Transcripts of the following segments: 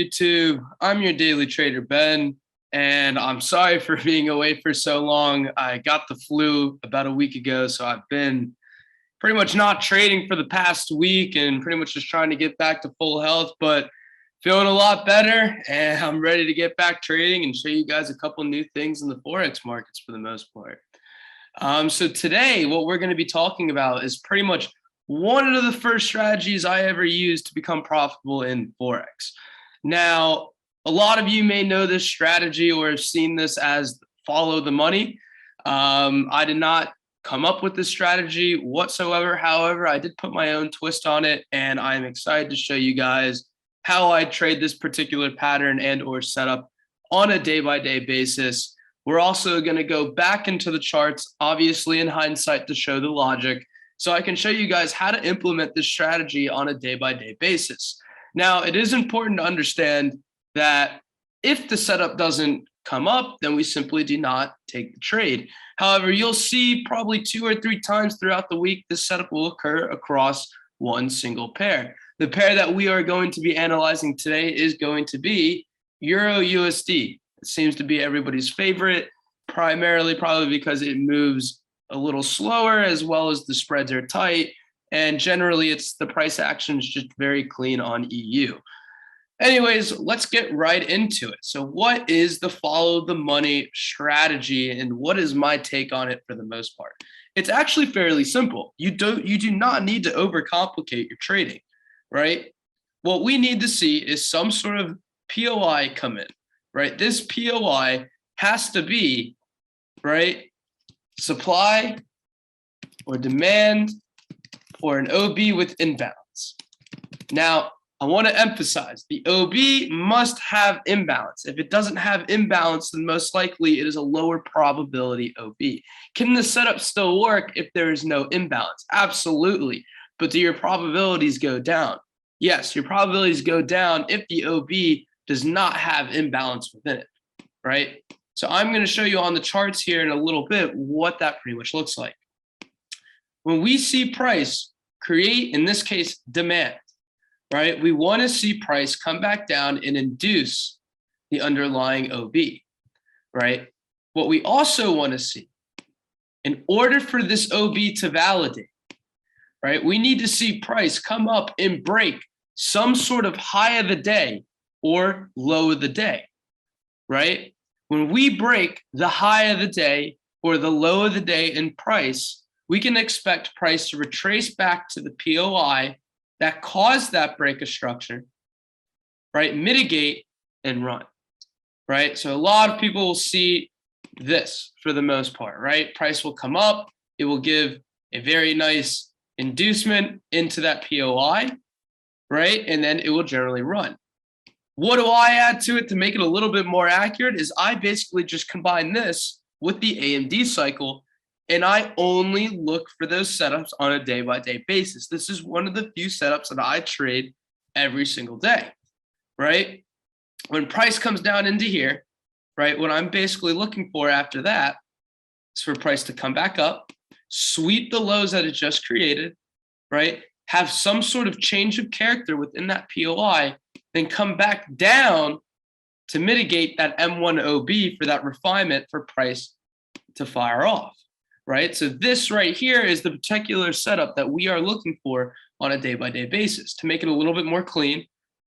YouTube? I'm your daily trader, Ben, and I'm sorry for being away for so long. I got the flu about a week ago, so I've been pretty much not trading for the past week and pretty much just trying to get back to full health, but feeling a lot better, and I'm ready to get back trading and show you guys a couple new things in the Forex markets for the most part. So today, what we're going to be talking about is pretty much one of the first strategies I ever used to become profitable in Forex. Now, a lot of you may know this strategy or have seen this as follow the money. I did not come up with this strategy whatsoever. However, I did put my own twist on it, and I'm excited to show you guys how I trade this particular pattern and or setup on a day-by-day basis. We're also going to go back into the charts, obviously in hindsight, to show the logic, so I can show you guys how to implement this strategy on a day-by-day basis. Now, it is important to understand that if the setup doesn't come up, then we simply do not take the trade. However, you'll see probably 2 or 3 times throughout the week this setup will occur across one single pair. The pair that we are going to be analyzing today is going to be Euro USD. It seems to be everybody's favorite, primarily probably because it moves a little slower, as well as the spreads are tight, and generally it's the price action is just very clean on EU. Anyways, let's get right into it. So what is the follow the money strategy, and what is my take on it for the most part? It's actually fairly simple. You do not need to overcomplicate your trading, right? What we need to see is some sort of POI come in, right? This POI has to be, right, supply or demand or an OB with imbalance. Now, I want to emphasize the OB must have imbalance. If it doesn't have imbalance, then most likely it is a lower probability OB. Can the setup still work if there is no imbalance? Absolutely. But do your probabilities go down? Yes, your probabilities go down if the OB does not have imbalance within it, right? So I'm going to show you on the charts here in a little bit what that pretty much looks like. When we see price create, in this case, demand, right? We want to see price come back down and induce the underlying OB, right? What we also want to see, in order for this OB to validate, right, we need to see price come up and break some sort of high of the day or low of the day, right? When we break the high of the day or the low of the day in price, we can expect price to retrace back to the POI that caused that break of structure, right? Mitigate and run, right? So a lot of people will see this for the most part, right? Price will come up, it will give a very nice inducement into that POI, right? And then it will generally run. What do I add to it to make it a little bit more accurate is I basically just combine this with the AMD cycle, and I only look for those setups on a day-by-day basis. This is one of the few setups that I trade every single day, right? When price comes down into here, right, what I'm basically looking for after that is for price to come back up, sweep the lows that it just created, right, have some sort of change of character within that POI, then come back down to mitigate that M1 OB for that refinement for price to fire off, right? So this right here is the particular setup that we are looking for on a day-by-day basis to make it a little bit more clean,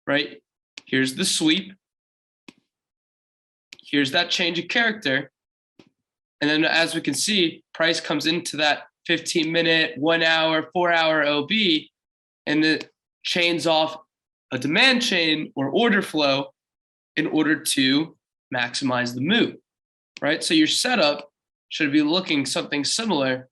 right? Here's the sweep. Here's that change of character. And then as we can see, price comes into that 15-minute, 1 hour, 4 hour OB, and it chains off a demand chain or order flow in order to maximize the move, right? So your setup should be looking something similar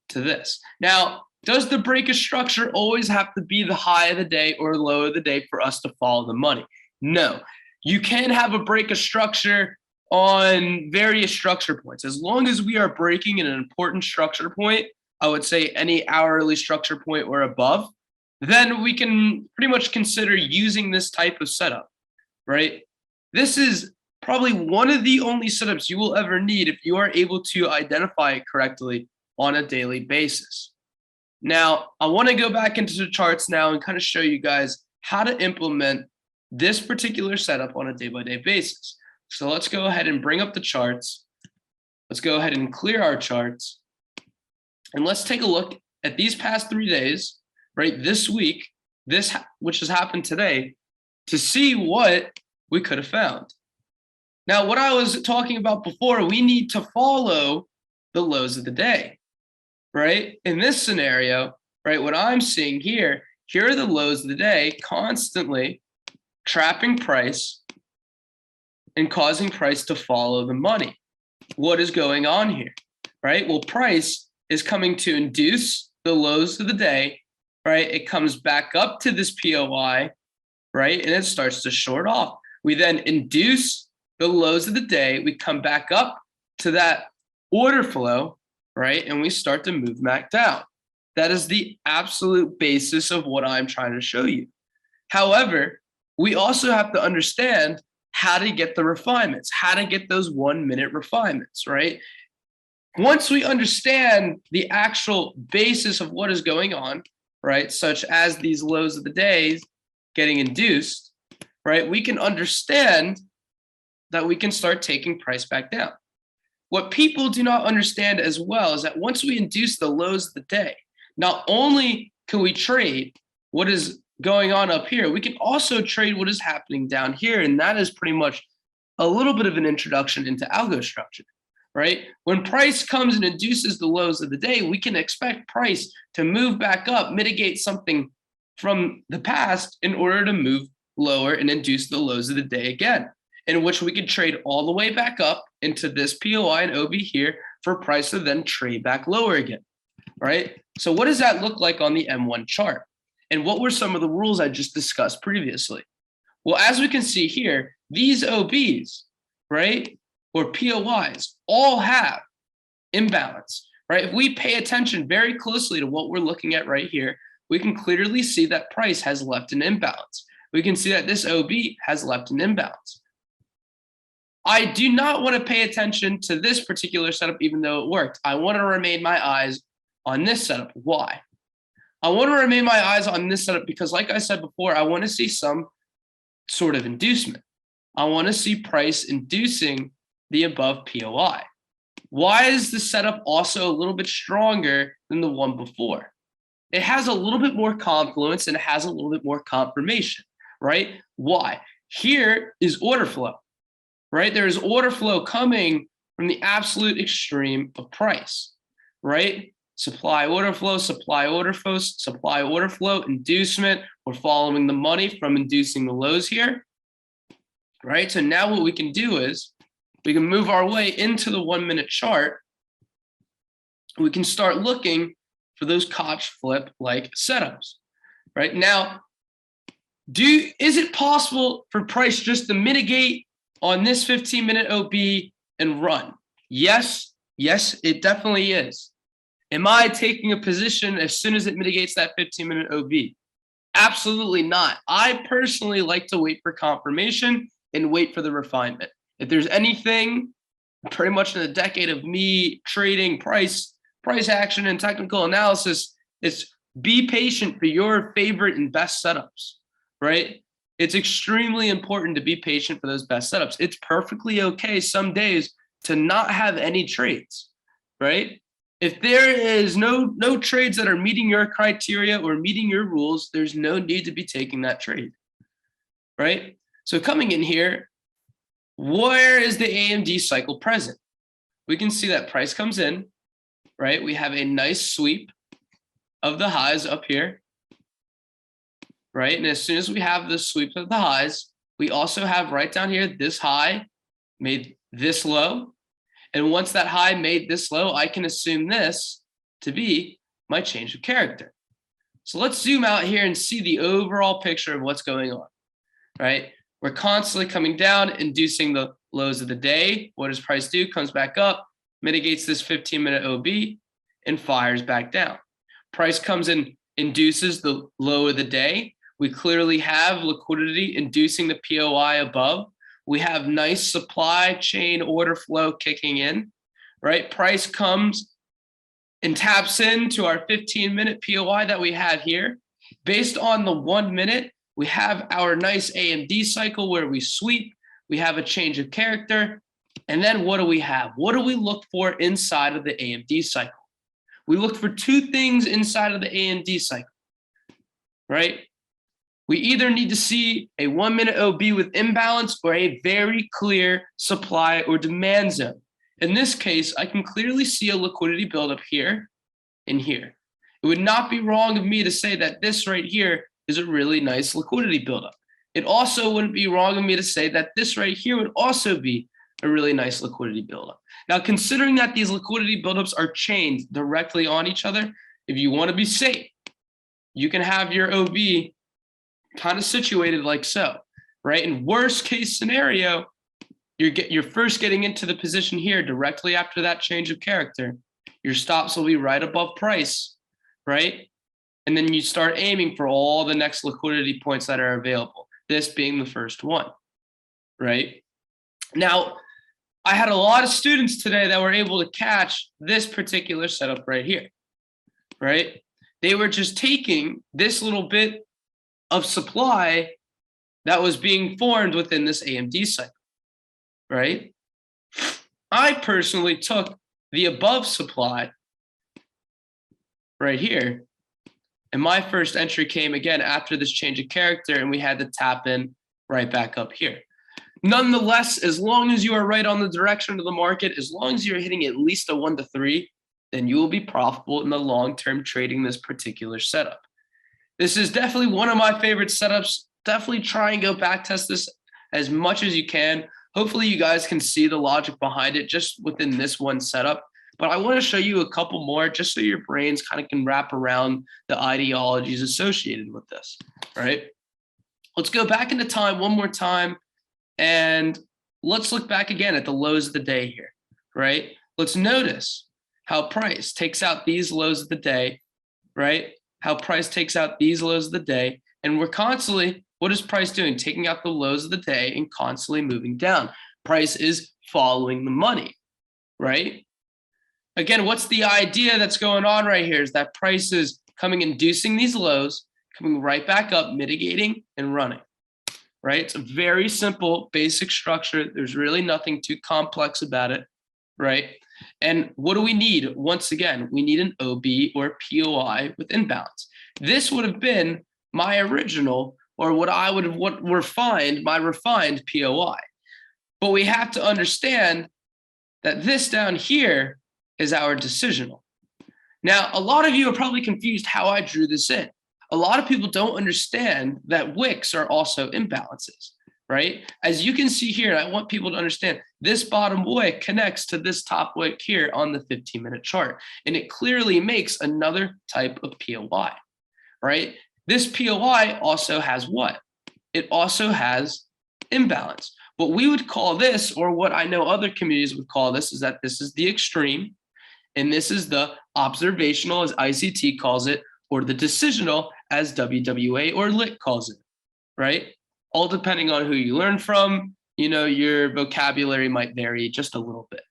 to this. Now, does the break of structure always have to be the high of the day or low of the day for us to follow the money? No. You can have a break of structure on various structure points. As long as we are breaking in an important structure point, I would say any hourly structure point or above, then we can pretty much consider using this type of setup, right? This is probably one of the only setups you will ever need if you are able to identify it correctly on a daily basis. Now, I want to go back into the charts now and kind of show you guys how to implement this particular setup on a day-by-day basis. So let's go ahead and bring up the charts. Let's go ahead and clear our charts. And let's take a look at these past 3 days, right? This week, this which has happened today, to see what we could have found. Now, what I was talking about before, we need to follow the lows of the day, right? In this scenario, right, what I'm seeing here are the lows of the day constantly trapping price and causing price to follow the money. What is going on here, right? Well, price is coming to induce the lows of the day, right? It comes back up to this POI, right? And it starts to short off. We then induce the lows of the day. We come back up to that order flow, right? And we start to move back down. That is the absolute basis of what I'm trying to show you. However, we also have to understand how to get the refinements, how to get those 1 minute refinements, right? Once we understand the actual basis of what is going on, right, such as these lows of the days getting induced, right, we can understand that we can start taking price back down. What people do not understand as well is that once we induce the lows of the day, not only can we trade what is going on up here, we can also trade what is happening down here. And that is pretty much a little bit of an introduction into algo structure, right? When price comes and induces the lows of the day, we can expect price to move back up, mitigate something from the past in order to move lower and induce the lows of the day again, in which we could trade all the way back up into this POI and OB here for price to then trade back lower again, right? So what does that look like on the M1 chart? And what were some of the rules I just discussed previously? Well, as we can see here, these OBs, right, or POIs all have imbalance, right? If we pay attention very closely to what we're looking at right here, we can clearly see that price has left an imbalance. We can see that this OB has left an imbalance. I do not want to pay attention to this particular setup, even though it worked. I want to remain my eyes on this setup. Why? I want to remain my eyes on this setup because, like I said before, I want to see some sort of inducement. I want to see price inducing the above POI. Why is the setup also a little bit stronger than the one before? It has a little bit more confluence and it has a little bit more confirmation, right? Why? Here is order flow, right? There is order flow coming from the absolute extreme of price, right? Supply order flow, supply order flow, supply order flow, inducement. We're following the money from inducing the lows here, right? So now what we can do is we can move our way into the 1 minute chart. We can start looking for those Koch flip like setups, right? Now, is it possible for price just to mitigate on this 15-minute OB and run? Yes, it definitely is. Am I taking a position as soon as it mitigates that 15-minute OB? Absolutely not. I personally like to wait for confirmation and wait for the refinement. If there's anything pretty much in a decade of me trading price action and technical analysis, it's be patient for your favorite and best setups, right? It's extremely important to be patient for those best setups. It's perfectly okay some days to not have any trades, right? If there is no trades that are meeting your criteria or meeting your rules, there's no need to be taking that trade, right? So coming in here, where is the AMD cycle present? We can see that price comes in, right? We have a nice sweep of the highs up here, right? And as soon as we have the sweep of the highs, we also have right down here, this high made this low. And once that high made this low, I can assume this to be my change of character. So let's zoom out here and see the overall picture of what's going on, right? We're constantly coming down, inducing the lows of the day. What does price do? Comes back up, mitigates this 15-minute OB, and fires back down. Price comes in, induces the low of the day. We clearly have liquidity inducing the POI above. We have nice supply chain order flow kicking in, right? Price comes and taps into our 15-minute POI that we have here. Based on the 1 minute, We have our nice AMD cycle where we sweep, we have a change of character, and then what do we have? What do we look for inside of the AMD cycle? We look for two things inside of the AMD cycle, right? We either need to see a 1 minute OB with imbalance or a very clear supply or demand zone. In this case, I can clearly see a liquidity buildup here and here. It would not be wrong of me to say that this right here is a really nice liquidity buildup. It also wouldn't be wrong of me to say that this right here would also be a really nice liquidity buildup. Now, considering that these liquidity buildups are chained directly on each other, if you want to be safe, you can have your OB kind of situated like so, right? In worst case scenario, you're first getting into the position here directly after that change of character. Your stops will be right above price, right? And then you start aiming for all the next liquidity points that are available, this being the first one, right? Now, I had a lot of students today that were able to catch this particular setup right here, right? They were just taking this little bit of supply that was being formed within this AMD cycle, right? I personally took the above supply right here, and my first entry came again after this change of character, and we had to tap in right back up here. Nonetheless, as long as you are right on the direction of the market, as long as you're hitting at least a 1 to 3, then you will be profitable in the long term trading this particular setup. This is definitely one of my favorite setups. Definitely try and go back test this as much as you can. Hopefully you guys can see the logic behind it just within this one setup. But I want to show you a couple more just so your brains kind of can wrap around the ideologies associated with this, right? Let's go back into time one more time. And let's look back again at the lows of the day here, right? Let's notice how price takes out these lows of the day, right? How price takes out these lows of the day. And we're constantly, what is price doing? Taking out the lows of the day and constantly moving down. Price is following the money, right? Again, what's the idea that's going on right here is that price is coming, inducing these lows, coming right back up, mitigating and running. Right? It's a very simple, basic structure. There's really nothing too complex about it, right? And what do we need? Once again, we need an OB or POI with imbalance. This would have been my original, or what I would have my refined POI. But we have to understand that this down here is our decisional. Now, a lot of you are probably confused how I drew this in. A lot of people don't understand that wicks are also imbalances, right? As you can see here, I want people to understand this bottom wick connects to this top wick here on the 15-minute chart, and it clearly makes another type of POI, right? This POI also has what? It also has imbalance. What we would call this, or what I know other communities would call this, is that this is the extreme, and this is the observational, as ICT calls it, or the decisional, as WWA or LIT calls it, right? All depending on who you learn from, your vocabulary might vary just a little bit.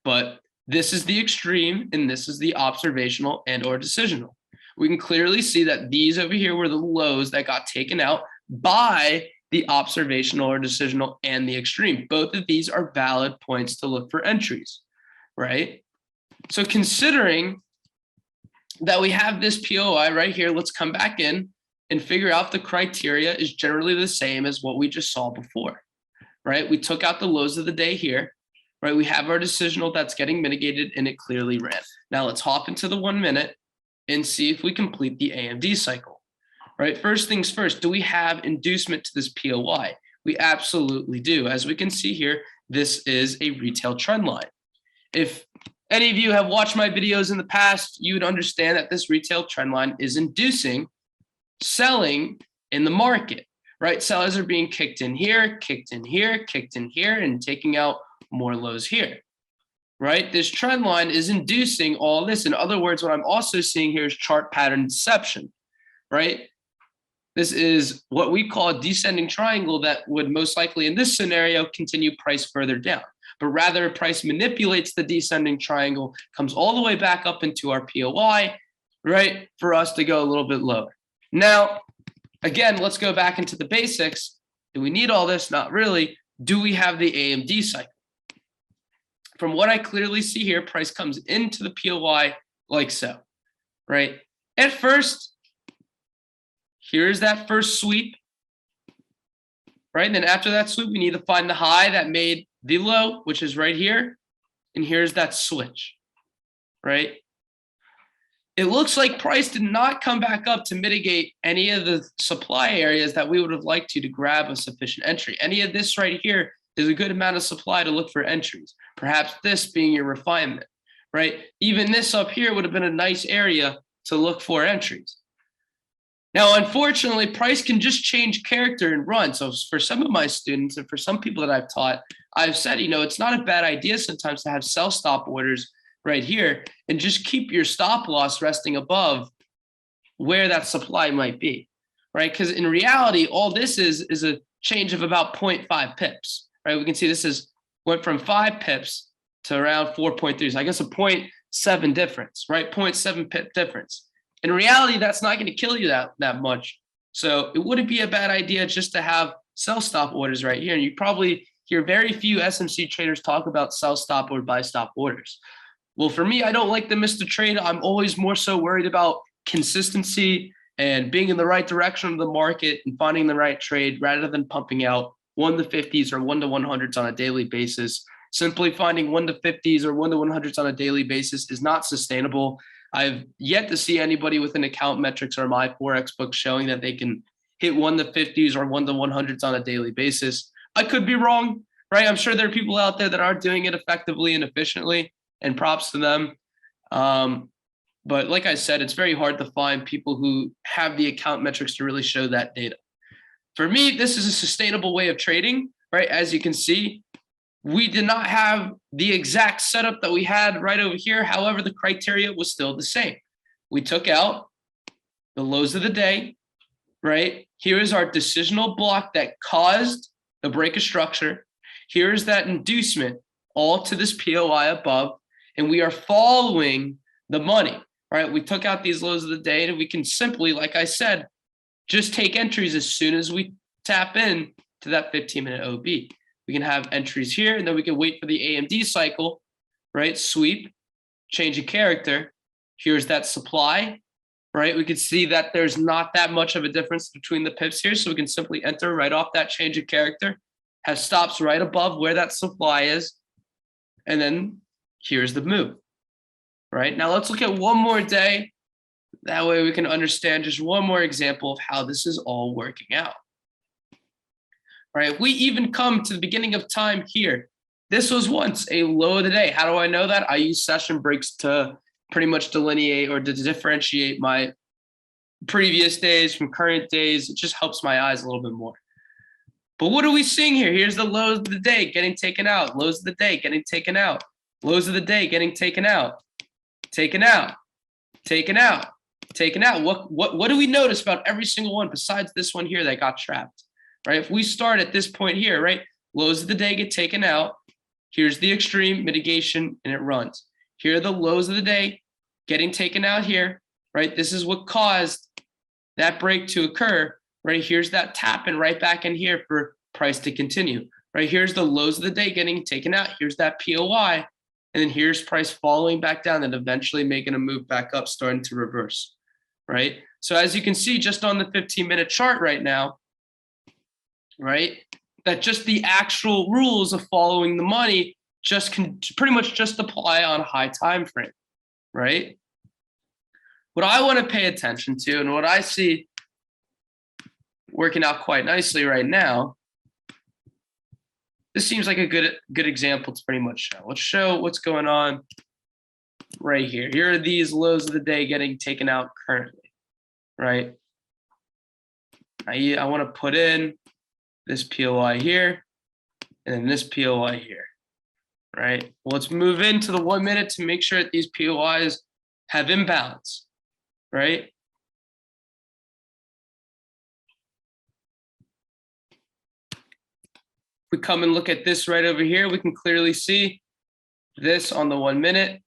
But this is the extreme, and this is the observational and or decisional. We can clearly see that these over here were the lows that got taken out by the observational or decisional and the extreme. Both of these are valid points to look for entries, right? So considering that we have this POI right here, let's come back in and figure out the criteria is generally the same as what we just saw before, right? We took out the lows of the day here, right? We have our decisional that's getting mitigated and it clearly ran. Now let's hop into the 1 minute and see if we complete the AMD cycle, right? First things first, do we have inducement to this POI? We absolutely do. As we can see here, this is a retail trend line. If any of you have watched my videos in the past, you would understand that this retail trend line is inducing selling in the market, right? Sellers are being kicked in here, kicked in here, kicked in here, and taking out more lows here, right? This trend line is inducing all this. In other words, what I'm also seeing here is chart pattern deception, right? This is what we call a descending triangle that would most likely in this scenario continue price further down. But rather price manipulates the descending triangle, comes all the way back up into our POI, right, for us to go a little bit lower. Now, Again, let's go back into the basics. Do we need all this? Not really. Do we have the AMD cycle? From what I clearly see here, price comes into the POI like so, right? At first, here's that first sweep, right? And then after that sweep, we need to find the high that made the low, which is right here. And here's that switch, right? It looks like price did not come back up to mitigate any of the supply areas that we would have liked to grab a sufficient entry. Any of this right here is a good amount of supply to look for entries. Perhaps this being your refinement, right? Even this up here would have been a nice area to look for entries. Now, unfortunately, price can just change character and run. So for some of my students and for some people that I've taught, I've said, it's not a bad idea sometimes to have sell stop orders right here and just keep your stop loss resting above where that supply might be, right? Because in reality, all this is a change of about 0.5 pips, right? We can see this went from 5 pips to around 4.3. So I guess a 0.7 difference, right? 0.7 pip difference. In reality, that's not going to kill you that much. So it wouldn't be a bad idea just to have sell stop orders right here. And you probably hear very few SMC traders talk about sell stop or buy stop orders. Well, for me, I don't like to miss the trade. I'm always more so worried about consistency and being in the right direction of the market and finding the right trade rather than pumping out 1 to 50s or 1 to 100s on a daily basis. Simply finding 1 to 50s or 1 to 100s on a daily basis is not sustainable. I've yet to see anybody with an account metrics or my Forex book showing that they can hit 1 to 50s or 1 to 100s on a daily basis. I could be wrong, right? I'm sure there are people out there that are doing it effectively and efficiently, and props to them. But like I said, it's very hard to find people who have the account metrics to really show that data. For me, this is a sustainable way of trading, right? As you can see, we did not have the exact setup that we had right over here. However, the criteria was still the same. We took out the lows of the day, right? Here is our decisional block that caused the break of structure. Here is that inducement all to this POI above. And we are following the money, right? We took out these lows of the day and we can simply, like I said, just take entries as soon as we tap in to that 15-minute OB. We can have entries here and then we can wait for the AMD cycle, right? Sweep, change of character. Here's that supply, right? We can see that there's not that much of a difference between the pips here. So we can simply enter right off that change of character, have stops right above where that supply is. And then here's the move, right? Now let's look at one more day. That way we can understand just one more example of how this is all working out. Right? If we even come to the beginning of time here, this was once a low of the day. How do I know that? I use session breaks to pretty much delineate or to differentiate my previous days from current days. It just helps my eyes a little bit more. But what are we seeing here? Here's the lows of the day getting taken out. Lows of the day getting taken out. Lows of the day getting taken out, taken out, taken out, taken out. What do we notice about every single one besides this one here that got trapped, right? If we start at this point here, right? Lows of the day get taken out. Here's the extreme mitigation and it runs. Here are the lows of the day getting taken out here, right? This is what caused that break to occur, right? Here's that tap and right back in here for price to continue, right? Here's the lows of the day getting taken out. Here's that POI. And then here's price falling back down and eventually making a move back up, starting to reverse, right? So as you can see just on the 15-minute chart right now, right, that just the actual rules of following the money just can pretty much just apply on a high time frame, right? What I want to pay attention to and what I see working out quite nicely right now, this seems like a good example to pretty much show. Let's show what's going on right here. Here are these lows of the day getting taken out currently, right? I want to put in this POI here and then this POI here, right? Well, let's move into the 1 minute to make sure that these POIs have imbalance, right? We come and look at this right over here, we can clearly see this on the 1 minute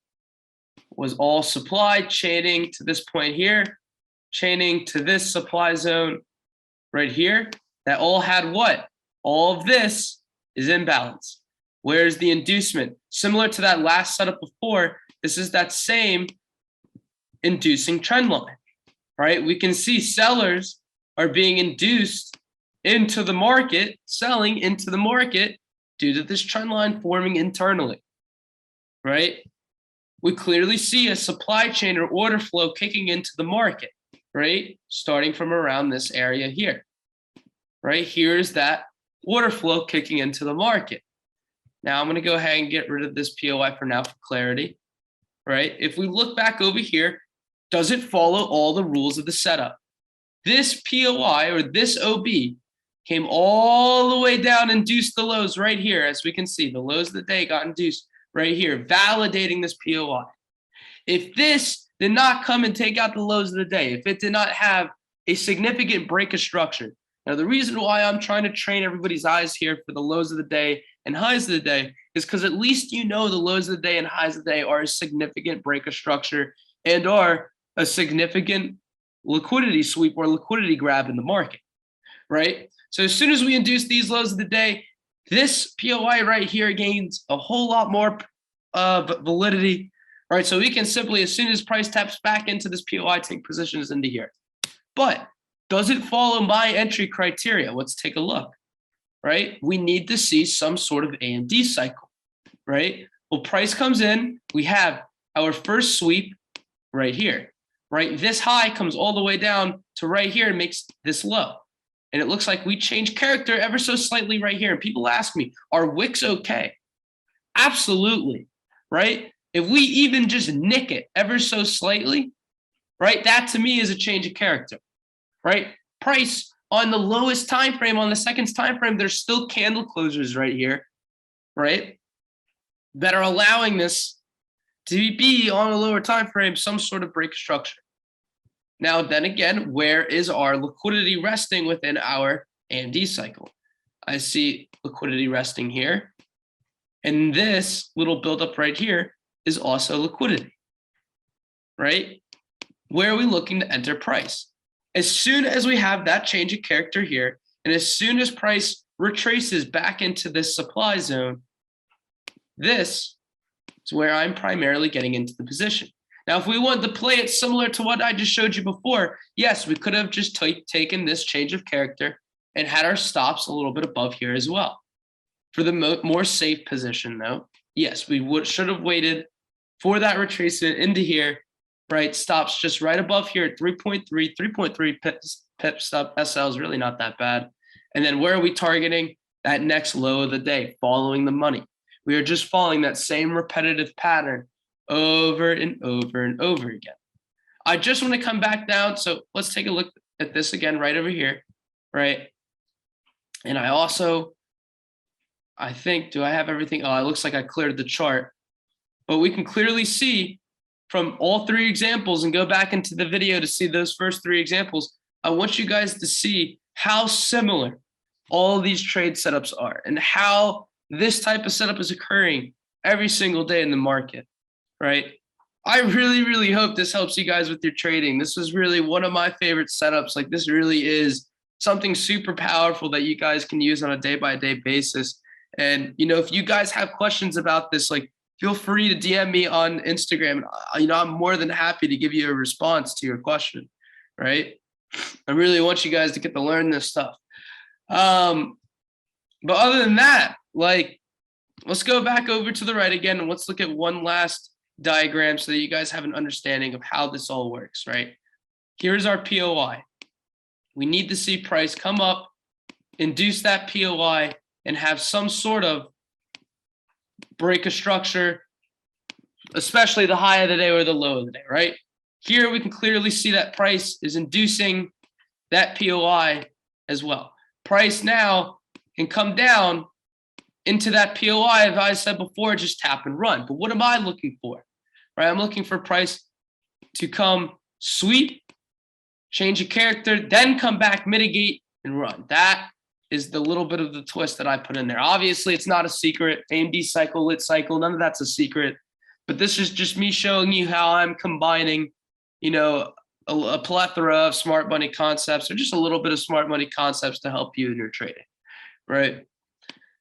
was all supply chaining to this point here, chaining to this supply zone, right here, that all had what? All of this is imbalance. Where's the inducement? Similar to that last setup before, this is that same inducing trend line, right? We can see sellers are being induced into the market, selling into the market due to this trend line forming internally, right? We clearly see a supply chain or order flow kicking into the market, right? Starting from around this area here, right? Here's that order flow kicking into the market. Now I'm going to go ahead and get rid of this POI for now for clarity, right? If we look back over here, does it follow all the rules of the setup? This POI or this OB came all the way down, induced the lows right here. As we can see, the lows of the day got induced right here, validating this POI. If this did not come and take out the lows of the day, if it did not have a significant break of structure. Now, the reason why I'm trying to train everybody's eyes here for the lows of the day and highs of the day is because at least you know the lows of the day and highs of the day are a significant break of structure and are a significant liquidity sweep or liquidity grab in the market, right? So as soon as we induce these lows of the day, this POI right here gains a whole lot more validity, right? So we can simply, as soon as price taps back into this POI, take positions into here. But does it follow my entry criteria? Let's take a look, right? We need to see some sort of AMD cycle, right? Well, price comes in, we have our first sweep right here, right? This high comes all the way down to right here and makes this low. And it looks like we change character ever so slightly right here. And people ask me, are wicks okay? Absolutely, right? If we even just nick it ever so slightly, right? That to me is a change of character, right? Price on the lowest time frame, on the seconds time frame, there's still candle closures right here, right? That are allowing this to be on a lower time frame, some sort of break structure. Now, then again, where is our liquidity resting within our AMD cycle? I see liquidity resting here. And this little buildup right here is also liquidity, right? Where are we looking to enter price? As soon as we have that change of character here, and as soon as price retraces back into this supply zone, this is where I'm primarily getting into the position. Now, if we want to play it similar to what I just showed you before, yes, we could have just taken this change of character and had our stops a little bit above here as well. For the more safe position, though, yes, we should have waited for that retracement into here, right? Stops just right above here at 3.3, 3.3 pip stop. SL is really not that bad. And then where are we targeting? That next low of the day, following the money. We are just following that same repetitive pattern over and over and over again. I just want to come back down. So let's take a look at this again right over here, right? And I think, do I have everything? Oh, it looks like I cleared the chart. But we can clearly see from all three examples, and go back into the video to see those first three examples. I want you guys to see how similar all these trade setups are and how this type of setup is occurring every single day in the market. Right? I really, really hope this helps you guys with your trading. This is really one of my favorite setups. Like, this really is something super powerful that you guys can use on a day-by-day basis. And, you know, if you guys have questions about this, like, feel free to DM me on Instagram. You know, I'm more than happy to give you a response to your question, right? I really want you guys to get to learn this stuff. But other than that, like, let's go back over to the right again, and let's look at one last diagram so that you guys have an understanding of how this all works, right? Here's our POI. We need to see price come up, induce that POI, and have some sort of break of structure, especially the high of the day or the low of the day, right? Here we can clearly see that price is inducing that POI as well. Price now can come down into that POI, as I said before, just tap and run. But what am I looking for? Right? I'm looking for price to come sweep, change a character, then come back, mitigate, and run. That is the little bit of the twist that I put in there. Obviously, it's not a secret. AMD cycle, lit cycle, none of that's a secret. But this is just me showing you how I'm combining, you know, a plethora of smart money concepts, or just a little bit of smart money concepts to help you in your trading, right?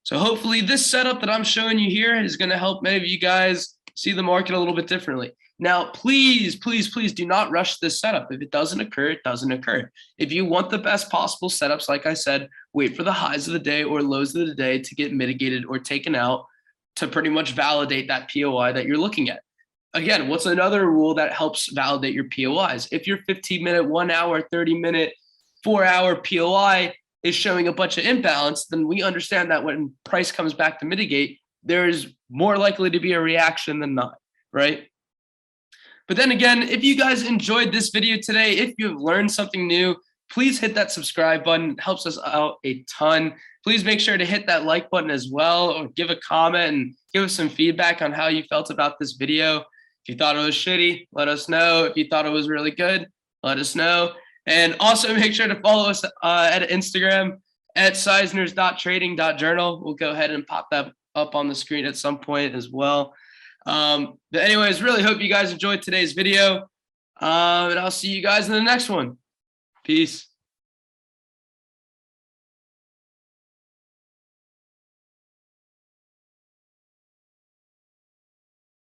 So hopefully this setup that I'm showing you here is going to help many of you guys see the market a little bit differently. Now, please, please, please do not rush this setup. If it doesn't occur, it doesn't occur. If you want the best possible setups, like I said, wait for the highs of the day or lows of the day to get mitigated or taken out to pretty much validate that POI that you're looking at. Again, what's another rule that helps validate your POIs? If your 15-minute, 1 hour, 30-minute, 4-hour POI is showing a bunch of imbalance, then we understand that when price comes back to mitigate, there's more likely to be a reaction than not, right? But then again, if you guys enjoyed this video today, if you've learned something new, please hit that subscribe button. It helps us out a ton. Please make sure to hit that like button as well, or give a comment and give us some feedback on how you felt about this video. If you thought it was shitty, let us know. If you thought it was really good, let us know. And also make sure to follow us at Instagram at seisners.trading.journal. We'll go ahead and pop that up on the screen at some point as well. But anyways, really hope you guys enjoyed today's video. And I'll see you guys in the next one. Peace.